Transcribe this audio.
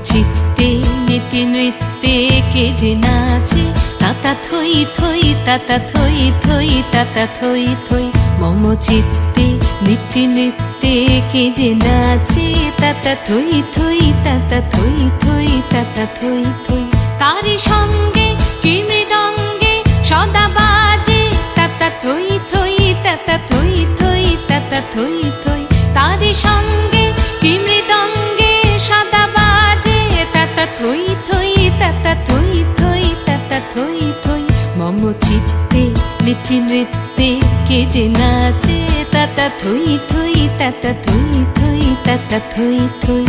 চিত্তে নীতি নৃত্যে কে যে নাচে, তাতা থই থই তাতা থই থই তাতা থই থই। মম চিত্তে নীতি নৃত্যে কে যে নাচে, তাতা থই থই তাতা থই থই তাতা থই থই। তারি সঙ্গে কি মৃদঙ্গে সদা বাজে, তাতা থই থই তাতা থই থই তাতা থই থই। তারি সঙ্গে কি মৃদঙ্গে সদা বাজে, তাতা থই থই তাতা থই থই তাতা থই থই। মম চিত্তে নীতি নৃত্যে কে যে নাচে, তাতা থই থই তাতা থই থই তাতা থই থই।